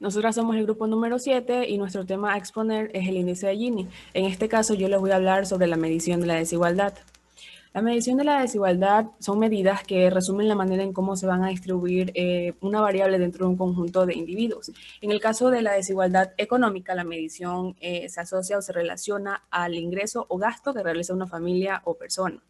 Nosotras somos el grupo número 7 y nuestro tema a exponer es el índice de Gini. En este caso yo les voy a hablar sobre la medición de la desigualdad. La medición de la desigualdad son medidas que resumen la manera en cómo se van a distribuir una variable dentro de un conjunto de individuos. En el caso de la desigualdad económica, la medición se asocia o se relaciona al ingreso o gasto que realiza una familia o persona.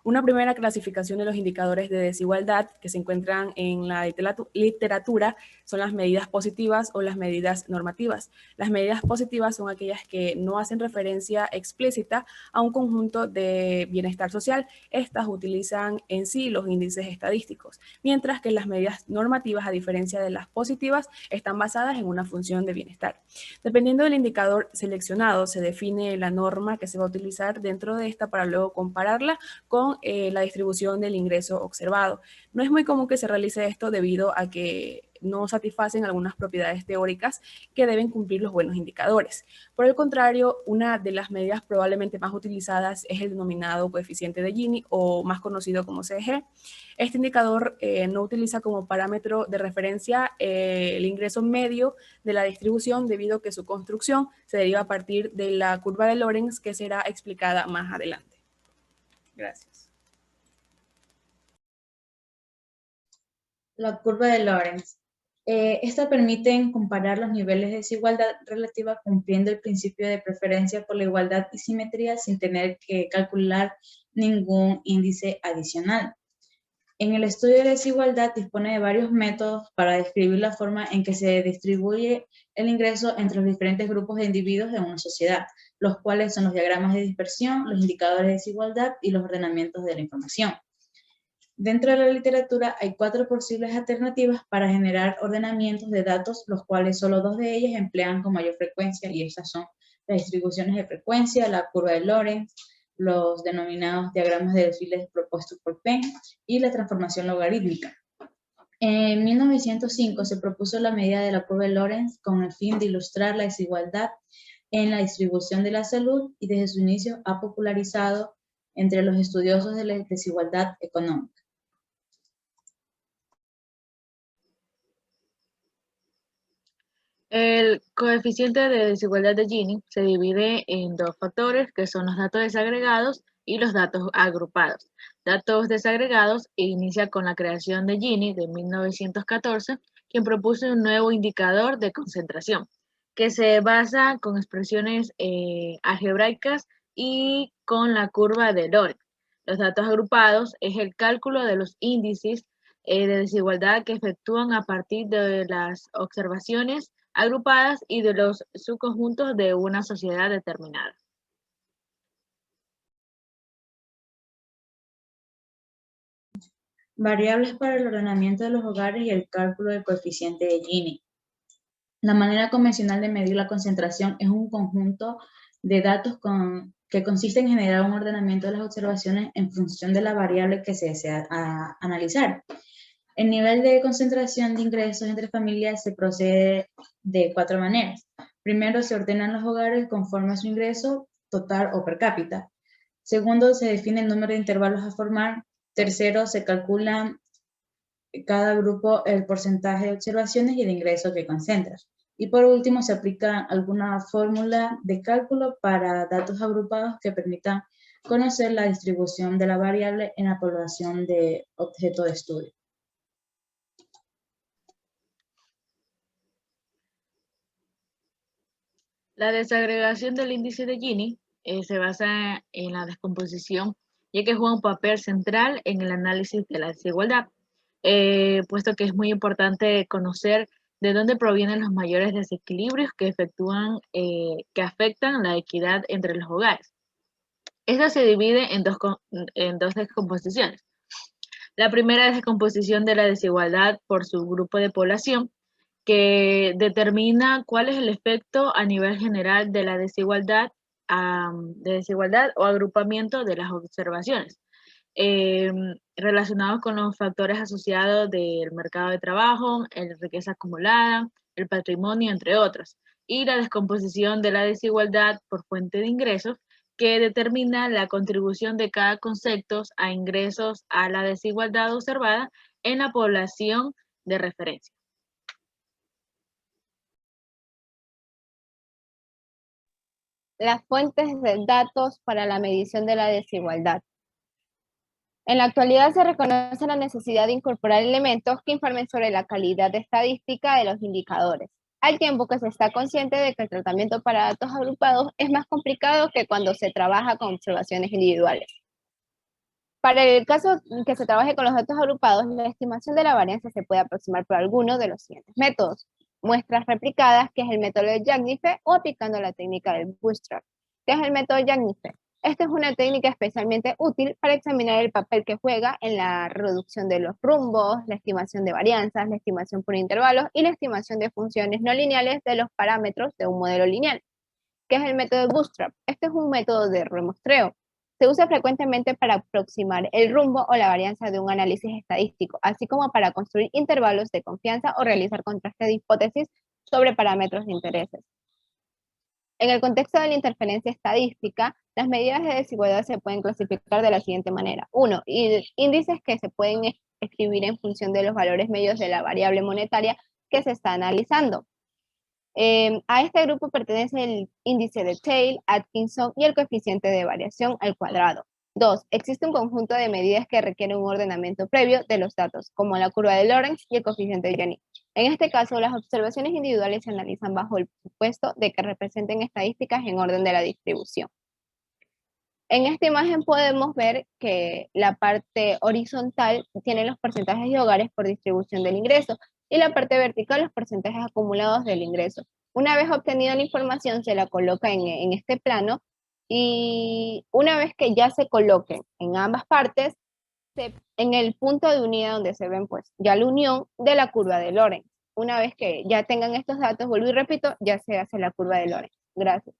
Una primera clasificación de los indicadores de desigualdad que se encuentran en la literatura son las medidas positivas o las medidas normativas. Las medidas positivas son aquellas que no hacen referencia explícita a un conjunto de bienestar social. Estas utilizan en sí los índices estadísticos, mientras que las medidas normativas, a diferencia de las positivas, están basadas en una función de bienestar. Dependiendo del indicador seleccionado, se define la norma que se va a utilizar dentro de esta para luego compararla con la distribución del ingreso observado. No es muy común que se realice esto debido a que no satisfacen algunas propiedades teóricas que deben cumplir los buenos indicadores. Por el contrario, una de las medidas probablemente más utilizadas es el denominado coeficiente de Gini o más conocido como CG. Este indicador no utiliza como parámetro de referencia el ingreso medio de la distribución debido a que su construcción se deriva a partir de la curva de Lorenz que será explicada más adelante. Gracias. La curva de Lorenz. Esta permite comparar los niveles de desigualdad relativa cumpliendo el principio de preferencia por la igualdad y simetría sin tener que calcular ningún índice adicional. En el estudio de desigualdad dispone de varios métodos para describir la forma en que se distribuye el ingreso entre los diferentes grupos de individuos de una sociedad, los cuales son los diagramas de dispersión, los indicadores de desigualdad y los ordenamientos de la información. Dentro de la literatura hay 4 posibles alternativas para generar ordenamientos de datos, los cuales solo 2 de ellas emplean con mayor frecuencia, y estas son las distribuciones de frecuencia, la curva de Lorenz, los denominados diagramas de desfiles propuestos por Penn y la transformación logarítmica. En 1905 se propuso la medida de la curva de Lorenz con el fin de ilustrar la desigualdad en la distribución de la salud y desde su inicio ha popularizado entre los estudiosos de la desigualdad económica. El coeficiente de desigualdad de Gini se divide en dos factores que son los datos desagregados y los datos agrupados. Datos desagregados inicia con la creación de Gini de 1914, quien propuso un nuevo indicador de concentración que se basa con expresiones algebraicas y con la curva de Lorenz. Los datos agrupados es el cálculo de los índices de desigualdad que efectúan a partir de las observaciones agrupadas y de los subconjuntos de una sociedad determinada. Variables para el ordenamiento de los hogares y el cálculo del coeficiente de Gini. La manera convencional de medir la concentración es un conjunto de datos que consiste en generar un ordenamiento de las observaciones en función de la variable que se desea analizar. El nivel de concentración de ingresos entre familias se procede de 4 maneras. Primero, se ordenan los hogares conforme a su ingreso total o per cápita. Segundo, se define el número de intervalos a formar. Tercero, se calcula cada grupo el porcentaje de observaciones y el ingreso que concentra. Y por último, se aplica alguna fórmula de cálculo para datos agrupados que permitan conocer la distribución de la variable en la población de objeto de estudio. La desagregación del índice de Gini se basa en la descomposición, ya que juega un papel central en el análisis de la desigualdad, puesto que es muy importante conocer de dónde provienen los mayores desequilibrios que que afectan la equidad entre los hogares. Esta se divide en dos descomposiciones. La primera es descomposición de la desigualdad por su grupo de población, que determina cuál es el efecto a nivel general de la desigualdad o agrupamiento de las observaciones, relacionados con los factores asociados del mercado de trabajo, la riqueza acumulada, el patrimonio, entre otros, y la descomposición de la desigualdad por fuente de ingresos, que determina la contribución de cada concepto a ingresos a la desigualdad observada en la población de referencia. Las fuentes de datos para la medición de la desigualdad. En la actualidad se reconoce la necesidad de incorporar elementos que informen sobre la calidad estadística de los indicadores, al tiempo que se está consciente de que el tratamiento para datos agrupados es más complicado que cuando se trabaja con observaciones individuales. Para el caso que se trabaje con los datos agrupados, la estimación de la varianza se puede aproximar por alguno de los siguientes métodos: muestras replicadas, que es el método de Jagnife, o aplicando la técnica del Bootstrap, que es el método Jagnife. Esta es una técnica especialmente útil para examinar el papel que juega en la reducción de los rumbos, la estimación de varianzas, la estimación por intervalos y la estimación de funciones no lineales de los parámetros de un modelo lineal, que es el método Bootstrap. Este es un método de remuestreo. Se usa frecuentemente para aproximar el rumbo o la varianza de un análisis estadístico, así como para construir intervalos de confianza o realizar contraste de hipótesis sobre parámetros de intereses. En el contexto de la interferencia estadística, las medidas de desigualdad se pueden clasificar de la siguiente manera. 1. Índices que se pueden escribir en función de los valores medios de la variable monetaria que se está analizando. A este grupo pertenece el índice de Taylor, Atkinson y el coeficiente de variación al cuadrado. 2. Existe un conjunto de medidas que requieren un ordenamiento previo de los datos, como la curva de Lorenz y el coeficiente de Gini. En este caso, las observaciones individuales se analizan bajo el supuesto de que representen estadísticas en orden de la distribución. En esta imagen podemos ver que la parte horizontal tiene los porcentajes de hogares por distribución del ingreso y la parte vertical los porcentajes acumulados del ingreso. Una vez obtenida la información se la coloca en este plano y una vez que ya se coloquen en ambas partes, en el punto de unidad donde se ven pues ya la unión de la curva de Lorenz. Una vez que ya tengan estos datos, vuelvo y repito, ya se hace la curva de Lorenz. Gracias.